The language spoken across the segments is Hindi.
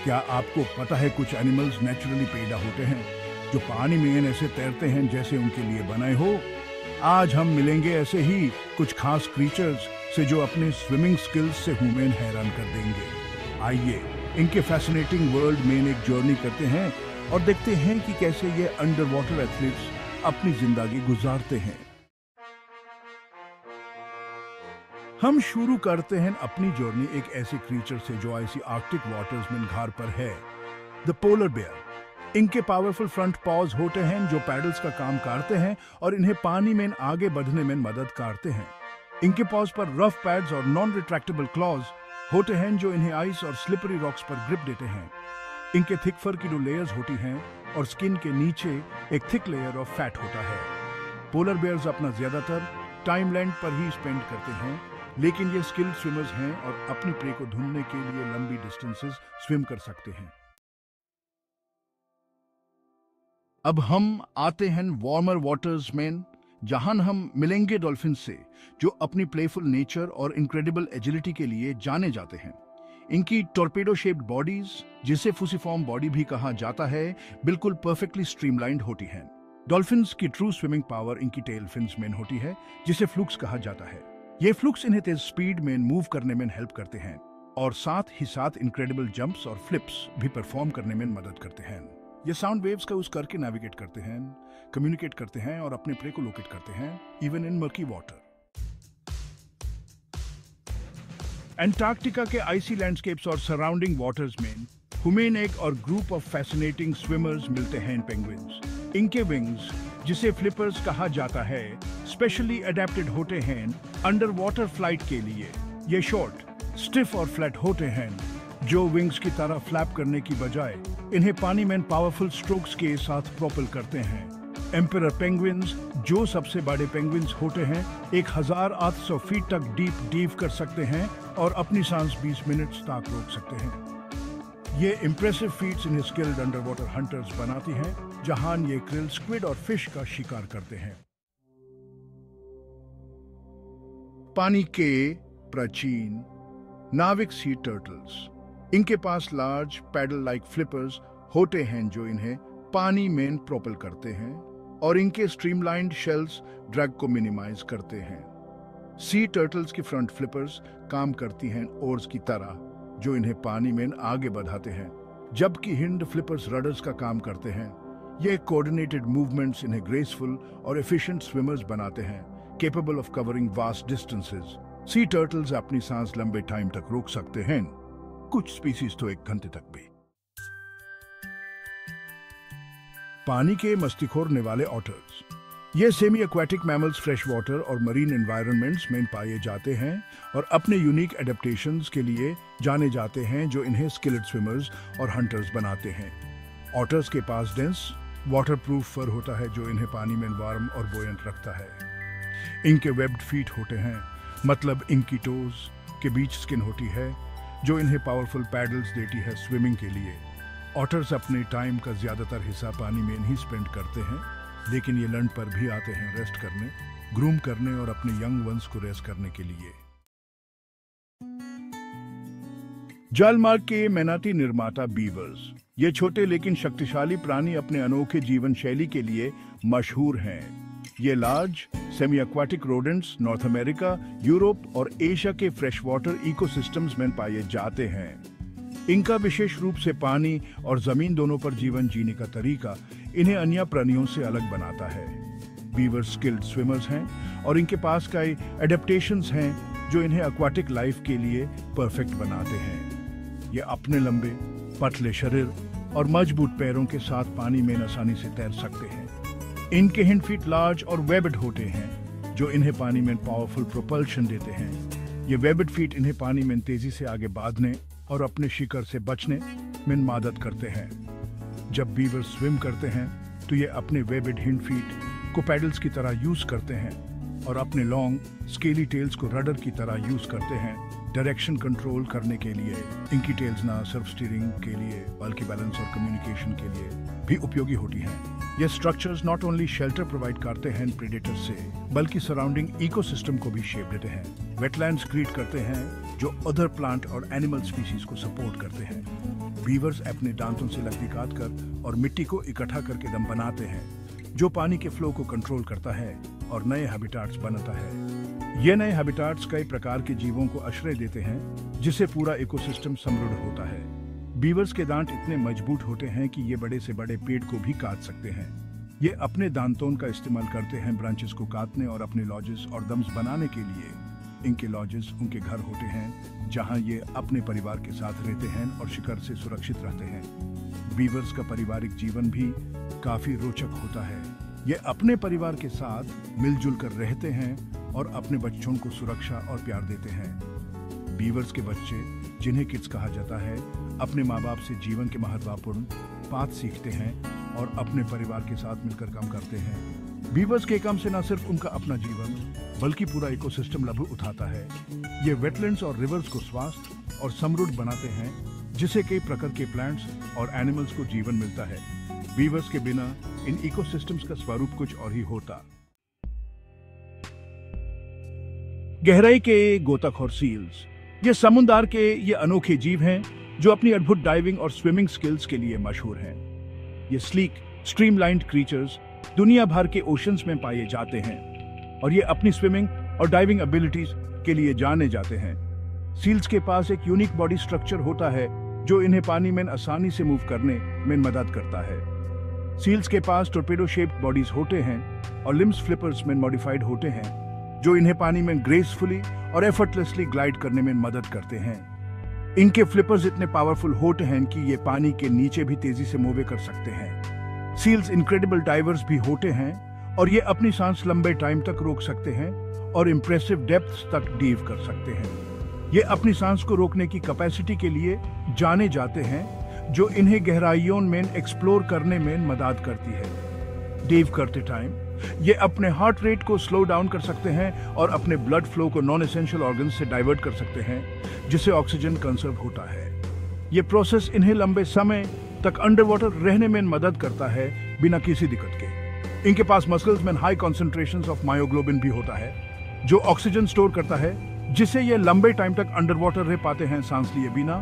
क्या आपको पता है कुछ एनिमल्स नेचुरली पैदा होते हैं जो पानी में ऐसे तैरते हैं जैसे उनके लिए बनाए हो। आज हम मिलेंगे ऐसे ही कुछ खास क्रीचर्स से जो अपने स्विमिंग स्किल्स से ह्यूमन हैरान कर देंगे। आइए इनके फैसिनेटिंग वर्ल्ड में एक जर्नी करते हैं और देखते हैं कि कैसे ये अंडर वाटर एथलीट्स अपनी जिंदगी गुजारते हैं। हम शुरू करते हैं अपनी जर्नी एक ऐसे क्रीचर से जो ऐसी आर्कटिक वाटर्स में घर पर है, द पोलर बेयर। इनके पावरफुल फ्रंट पॉज होते हैं जो पैडल्स का काम करते हैं और इन्हें पानी में आगे बढ़ने में मदद करते हैं। इनके पॉज पर रफ पैड्स और नॉन रिट्रैक्टेबल क्लॉज होते हैं जो इन्हें आइस और स्लिपरी रॉक्स पर ग्रिप देते हैं। इनके थिक फर की जो लेयर्स होती हैं और स्किन के नीचे एक थिक लेयर ऑफ फैट होता है। पोलर बेयर्स अपना ज्यादातर टाइम लैंड पर ही स्पेंड करते हैं, लेकिन ये स्किल्ड स्विमर्स हैं और अपनी प्रे को ढूंढने के लिए लंबी डिस्टेंसेस स्विम कर सकते हैं। अब हम आते हैं वार्मर वाटर्स में, जहां हम मिलेंगे डॉल्फिन से जो अपनी प्लेफुल नेचर और इनक्रेडिबल एजिलिटी के लिए जाने जाते हैं। इनकी टॉर्पेडो शेप्ड बॉडीज, जिसे फुसिफॉर्म बॉडी भी कहा जाता है, बिल्कुल परफेक्टली स्ट्रीमलाइंड होती हैं। डॉल्फिन्स की ट्रू स्विमिंग पावर इनकी टेल फिन्स में होती है, जिसे फ्लुक्स कहा जाता है। ये फ्लुक्स इन्हें तेज स्पीड में मूव करने में हेल्प करते हैं और साथ ही साथ इनक्रेडिबल जंप्स और फ्लिप्स भी परफॉर्म करने में मदद करते हैं। ये साउंड वेव्स का यूज करके नेविगेट करते हैं, कम्युनिकेट करते हैं और अपने प्रे को लोकेट करते हैं, even in murky water. Antarctica के आइसी लैंडस्केप्स और सराउंडिंग वाटर्स में ह्यूमन एक और ग्रुप ऑफ फैसिनेटिंग स्विमर्स मिलते हैं, पेंगुइन्स। इनके विंग्स, जिसे फ्लिपर्स कहा जाता है, स्पेशली अडेप्टेड होते हैं अंडर वाटर फ्लाइट के लिए। ये शॉर्ट, स्टिफ और फ्लैट होते हैं, जो विंग्स की तरह फ्लैप करने की बजाय इन्हें पानी में पावरफुल स्ट्रोक्स के साथ प्रोपेल करते हैं। एम्परर पेंगुइन्स, जो सबसे बड़े पेंगुइन्स होते हैं, 1800 फीट तक डीप डीव कर सकते हैं और अपनी सांस 20 मिनट तक रोक सकते हैं। ये इंप्रेसिव फीट्स इन्हें स्किल्ड अंडर वाटर हंटर्स बनाती हैं, जहां ये क्रिल, स्क्विड और फिश का शिकार करते हैं। पानी के प्राचीन नाविक सी टर्टल्स, इनके पास लार्ज पैडल लाइक फ्लिपर्स होते हैं जो इन्हें पानी में प्रोपेल करते हैं और इनके स्ट्रीमलाइंड शेल्स ड्रैग को मिनिमाइज करते हैं। सी टर्टल्स की फ्रंट फ्लिपर्स काम करती हैं ओर्स की तरह, जो इन्हें पानी में आगे बढ़ाते हैं, जबकि हिंड फ्लिपर्स रडर्स का काम करते हैं। ये कोऑर्डिनेटेड मूवमेंट्स इन्हें ग्रेसफुल और एफिशिएंट स्विमर्स बनाते हैं, capable of covering vast distances. C turtles अपनी सांस लंबे टाइम तक रोक सकते हैं, कुछ स्पीसीज तो 1 घंटे तक भी। पानी के मस्ती खोरने वाले ऑटर्स, ये semi aquatic mammals fresh water और मरीन एनवायरनमेंट्स में पाए जाते हैं और अपने यूनिक एडेप्टेशंस के लिए जाने जाते हैं, जो इन्हें स्किल्ड स्विमर्स और हंटर्स बनाते हैं। ऑटर्स के पास डेंस वाटरप्रूफ फर होता है, जो इन्हें पानी में वार्म और बोयंट रखता है। इनके वेब्ड फीट होते हैं, मतलब इनकी टोज के बीच स्किन होती है, जो इन्हें पावरफुल पैडल्स देती है स्विमिंग के लिए। ऑटर्स अपने टाइम का ज्यादातर हिस्सा पानी में ही स्पेंड करते हैं, लेकिन ये लैंड पर भी आते हैं रेस्ट करने, ग्रूम करने और अपने यंग वंस को रेस्ट करने के लिए। जलमार्ग के मेहनती निर्माता बीवर्स, ये छोटे लेकिन शक्तिशाली प्राणी अपने अनोखे जीवन शैली के लिए मशहूर हैं। ये large semi aquatic rodents north America, Europe और एशिया के फ्रेश वाटर इकोसिस्टम्स में पाए जाते हैं। इनका विशेष रूप से पानी और जमीन दोनों पर जीवन जीने का तरीका इन्हें अन्य प्राणियों से अलग बनाता है। बीवर स्किल्ड स्विमर्स हैं और इनके पास कई एडेप्टेशंस हैं जो इन्हें एक्वाटिक लाइफ के लिए परफेक्ट बनाते हैं। ये अपने लंबे, पतले शरीर और मजबूत पैरों के साथ पानी में आसानी से तैर सकते हैं। इनके हिंड फीट लार्ज और वेबड होते हैं, जो इन्हें पानी में पावरफुल प्रोपल्शन देते हैं। ये वेबड फीट इन्हें पानी में तेजी से आगे बढ़ने और अपने शिकार से बचने में मदद करते हैं। जब बीवर स्विम करते हैं तो ये अपने वेबड हिंड फीट को पैडल्स की तरह यूज करते हैं और अपने लॉन्ग स्केली टेल्स को रडर की तरह यूज करते हैं डायरेक्शन कंट्रोल करने के लिए। इनकी टेल्स ना सिर्फ स्टीयरिंग के लिए बल्कि बैलेंस और कम्युनिकेशन के लिए भी उपयोगी होती हैं। ये structures not only shelter provide करते हैं प्रेडेटर्स से, बल्कि सराउंडिंग इकोसिस्टम को भी शेप देते हैं। वेटलैंड्स क्रिएट करते हैं जो अदर प्लांट और एनिमल स्पीसीज को सपोर्ट करते हैं। बीवर्स अपने दांतों से लकड़ी काट कर और मिट्टी को इकट्ठा करके दम बनाते हैं, जो पानी के फ्लो को कंट्रोल करता है और नए हैबिटाट्स बनाता है। ये नए हैबिटाट्स कई प्रकार के जीवों को आश्रय देते हैं, जिससे पूरा इकोसिस्टम समृद्ध होता है। बीवर्स के दांत इतने मजबूत होते हैं कि ये बड़े से बड़े पेड़ को भी काट सकते हैं। ये अपने दांतों का इस्तेमाल करते हैं ब्रांचेस को काटने और अपने लॉजेस और दम्स बनाने के लिए। इनके लॉजेस उनके घर होते हैं, जहां ये अपने परिवार के साथ रहते हैं और शिकार से सुरक्षित रहते हैं। बीवर्स का पारिवारिक जीवन भी काफी रोचक होता है। ये अपने परिवार के साथ मिलजुल कर रहते हैं और अपने बच्चों को सुरक्षा और प्यार देते हैं। बीवर्स के बच्चे, जिन्हें किड्स कहा जाता है, अपने माँ बाप से जीवन के महत्वपूर्ण बात सीखते हैं और अपने परिवार के साथ मिलकर काम करते हैं। बीवर्स के काम से न सिर्फ उनका अपना जीवन बल्कि पूरा इकोसिस्टम लाभ उठाता है। ये वेटलैंड्स और रिवर्स को स्वस्थ और समृद्ध बनाते हैं, जिससे कई प्रकार के प्लांट्स और एनिमल्स को जीवन मिलता है। बीवर्स के बिना इन इकोसिस्टम्स का स्वरूप कुछ और ही होता। गहराई के गोताखोर सील्स, ये समुद्र के ये अनोखे जीव हैं जो अपनी अद्भुत डाइविंग और स्विमिंग स्किल्स के लिए मशहूर हैं। ये स्लीक, स्ट्रीमलाइन्ड क्रीचर्स दुनिया भर के ओशंस में पाए जाते हैं और ये अपनी स्विमिंग और डाइविंग एबिलिटीज के लिए जाने जाते हैं। सील्स के पास एक यूनिक बॉडी स्ट्रक्चर होता है जो इन्हें पानी में आसानी से मूव करने में मदद करता है। सील्स के पास टोर्पेडो शेप्ड बॉडीज होते हैं और लिम्स फ्लिपर्स में मॉडिफाइड होते हैं, जो इन्हें पानी में ग्रेसफुली और एफर्टलेसली ग्लाइड करने में मदद करते हैं। इनके फ्लिपर्स इतने पावरफुल होते हैं कि ये पानी के नीचे भी तेजी से मूव कर सकते हैं। सील्स इनक्रेडिबल डाइवर्स भी होते हैं और ये अपनी सांस लंबे टाइम तक रोक सकते हैं और इम्प्रेसिव डेप्थ्स तक डाइव कर सकते हैं। ये अपनी सांस को रोकने की कैपेसिटी के लिए जाने जाते हैं, जो इन्हें गहराइयों में एक्सप्लोर करने में मदद करती है। डाइव करते टाइम ये अपने हार्ट रेट को स्लो डाउन कर सकते हैं और अपने ब्लड फ्लो को नॉन एसेंशियल ऑर्गन से डाइवर्ट कर सकते हैं, जिससे ऑक्सीजन कंजर्व होता है। ये प्रोसेस इन्हें लंबे समय तक अंडर वाटर रहने में मदद करता है बिना किसी दिक्कत के। इनके पास मसल्स में हाई कॉन्सेंट्रेशंस ऑफ मायोग्लोबिन भी होता है, जो ऑक्सीजन स्टोर करता है, जिससे ये लंबे टाइम तक अंडर वाटर रह पाते हैं सांस लिए बिना।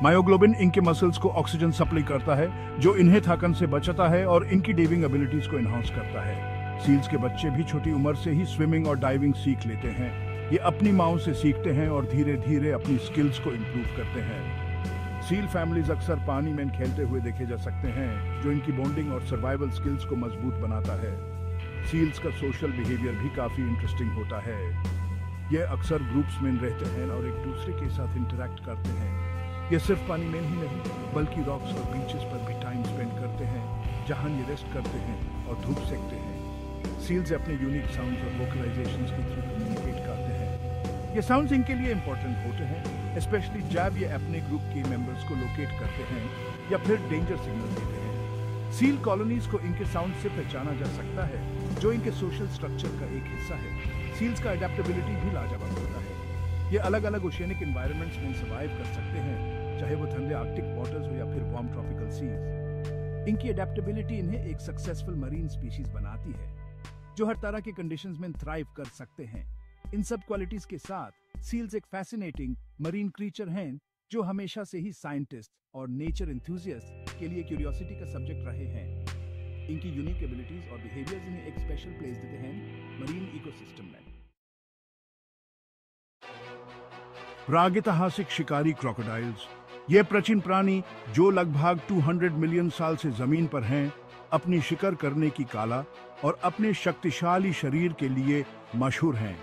मायोग्लोबिन इनके मसल्स को ऑक्सीजन सप्लाई करता है, जो इन्हें थकन से बचाता है और इनकी डाइविंग एबिलिटीज को एनहांस करता है। सील्स के बच्चे भी छोटी उम्र से ही स्विमिंग और डाइविंग सीख लेते हैं। ये अपनी माओं से सीखते हैं और धीरे धीरे अपनी स्किल्स को इम्प्रूव करते हैं। सील फैमिलीज अक्सर पानी में खेलते हुए देखे जा सकते हैं, जो इनकी बॉन्डिंग और सर्वाइवल स्किल्स को मजबूत बनाता है। सील्स का सोशल बिहेवियर भी काफी इंटरेस्टिंग होता है। ये अक्सर ग्रुप्स में रहते हैं और एक दूसरे के साथ इंटरैक्ट करते हैं। ये सिर्फ पानी में ही नहीं बल्कि रॉक्स और बीचेस पर भी टाइम स्पेंड करते हैं, जहां ये रेस्ट करते हैं और धूप सेकते हैं। सील्स अपने यूनिक साउंड्स और वोकलाइजेशंस के थ्रू कम्युनिकेट करते हैं। ये साउंड्स इनके लिए इंपॉर्टेंट होते हैं, स्पेशली जब ये अपने ग्रुप के मेंबर्स को लोकेट करते हैं या फिर डेंजर सिग्नल देते हैं। सील कॉलोनीज को इनके साउंड से पहचाना जा सकता है, जो इनके सोशल स्ट्रक्चर का एक हिस्सा है। सील्स का अडेप्टेबिलिटी भी लाजवाब होता है। ये अलग अलग ओशियनिक एनवायरनमेंट्स में सर्वाइव कर सकते हैं, चाहे वो ठंडे आर्कटिक वाटर्स हो या फिर वार्म ट्रॉपिकल सीज। इनकी अडेप्टेबिलिटी इन्हें एक सक्सेसफुल मरीन स्पीशीज बनाती है, जो हर तरह के कंडीशंस में थ्राइव कर सकते हैं। इन सब क्वालिटीज के साथ सील्स एक फैसिनेटिंग मरीन क्रीचर हैं, जो हमेशा से ही साइंटिस्ट और नेचर एंथुसियास्ट के लिए क्यूरियोसिटी का सब्जेक्ट रहे हैं। इनकी यूनिक एबिलिटीज और बिहेवियर्स इन्हें एक स्पेशल प्लेस देते हैं मरीन इकोसिस्टम में। प्रागैतिहासिक शिकारी क्रोकोडाइल्स, ये प्राचीन प्राणी जो लगभग 200 मिलियन साल से जमीन पर हैं, अपनी शिकार करने की कला और अपने शक्तिशाली शरीर के लिए मशहूर हैं।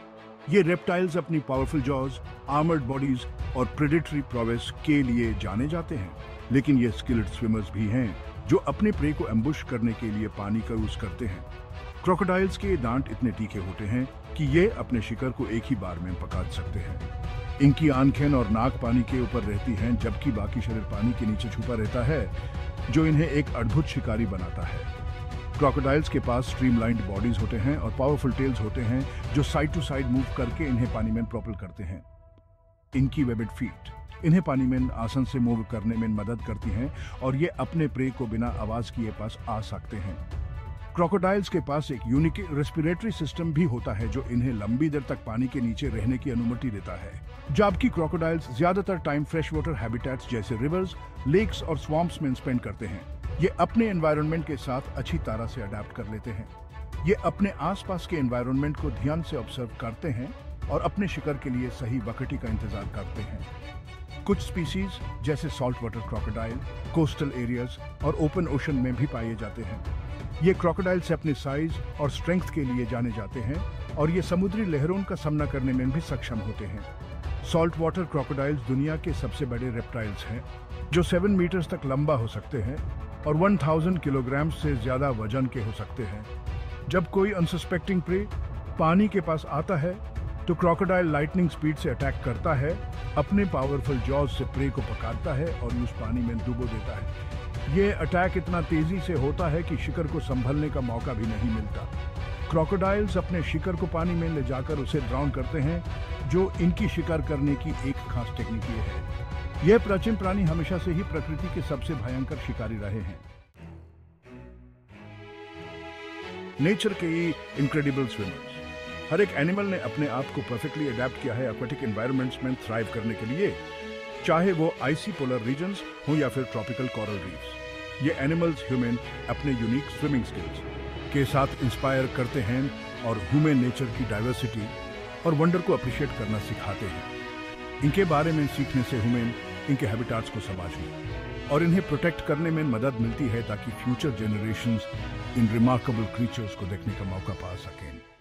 ये रेप्टाइल्स अपनी पावरफुल जॉज, आर्मर्ड बॉडीज और प्रेडेटरी प्रोवेस के लिए जाने जाते हैं, लेकिन ये स्किल्ड स्विमर्स भी हैं जो अपने प्रे को एम्बुश करने के लिए पानी का यूज करते हैं। क्रोकोडाइल्स के दांत इतने तीखे होते हैं कि ये अपने शिकार को एक ही बार में पका सकते हैं। इनकी आंखें और नाक पानी के ऊपर रहती हैं, जबकि बाकी शरीर पानी के नीचे छुपा रहता है, जो इन्हें एक अद्भुत शिकारी बनाता है। क्रोकोडाइल्स के पास स्ट्रीमलाइन्ड बॉडीज होते हैं और पावरफुल टेल्स होते हैं, जो साइड टू साइड मूव करके इन्हें पानी में प्रोपेल करते हैं। इनकी वेबेड फीट इन्हें पानी में आसान से मूव करने में मदद करती हैं और ये अपने प्रे को बिना आवाज किए पास आ सकते हैं। क्रोकोडाइल्स के पास एक यूनिक रेस्पिरेटरी सिस्टम भी होता है जो इन्हें लंबी देर तक पानी के नीचे रहने की अनुमति देता है, जबकि क्रोकोडाइल्स ज्यादातर टाइम फ्रेश वाटर हैबिटेट्स जैसे रिवर्स, लेक्स और स्वॉम्प्स में स्पेंड करते हैं। ये अपने एनवायरनमेंट के साथ अच्छी तरह से अडेप्ट कर लेते हैं। ये अपने आसपास के एनवायरनमेंट को ध्यान से ऑब्जर्व करते हैं और अपने शिकार के लिए सही वक्त का इंतजार करते हैं। कुछ स्पीसीज जैसे salt water crocodile coastal areas और ओपन ओशन में भी पाए जाते हैं। ये क्रोकोडाइल से अपने साइज और स्ट्रेंथ के लिए जाने जाते हैं और ये समुद्री लहरों का सामना करने में भी सक्षम होते हैं। सॉल्ट वाटर क्रोकोडाइल्स दुनिया के सबसे बड़े रेप्टाइल्स हैं जो 7 मीटर्स तक लंबा हो सकते हैं और 1000 किलोग्राम से ज्यादा वजन के हो सकते हैं। जब कोई अनसस्पेक्टिंग प्रे पानी के पास आता है तो क्रोकोडाइल लाइटनिंग स्पीड से अटैक करता है, अपने पावरफुल जॉज से प्रे को पकड़ता है और उस पानी में डुबो देता है। ये अटैक इतना तेजी से होता है कि शिकार को संभलने का मौका भी नहीं मिलता। क्रोकोडाइल्स अपने शिकार को पानी में ले जाकर उसे ड्राउन करते हैं, जो इनकी शिकार करने की एक खास टेक्निक है। यह प्राचीन प्राणी हमेशा से ही प्रकृति के सबसे भयंकर शिकारी रहे हैं। नेचर के इनक्रेडिबल स्विमर्स। हर एक एनिमल ने अपने आप को परफेक्टली अडेप्ट किया है एक्वेटिक एनवायरनमेंट्स में थ्राइव करने के लिए, चाहे वो आइसी पोलर रीजन्स हो या फिर ट्रॉपिकल कोरल रीफ्स। ये एनिमल्स ह्यूमन अपने यूनिक स्विमिंग स्किल्स के साथ इंस्पायर करते हैं और ह्यूमन नेचर की डाइवर्सिटी और वंडर को अप्रिशिएट करना सिखाते हैं। इनके बारे में सीखने से ह्यूमन इनके हैबिटाट्स को समझने और इन्हें प्रोटेक्ट करने में मदद मिलती है ताकि फ्यूचर जनरेशंस इन रिमार्केबल क्रीचर्स को देखने का मौका पा सकें।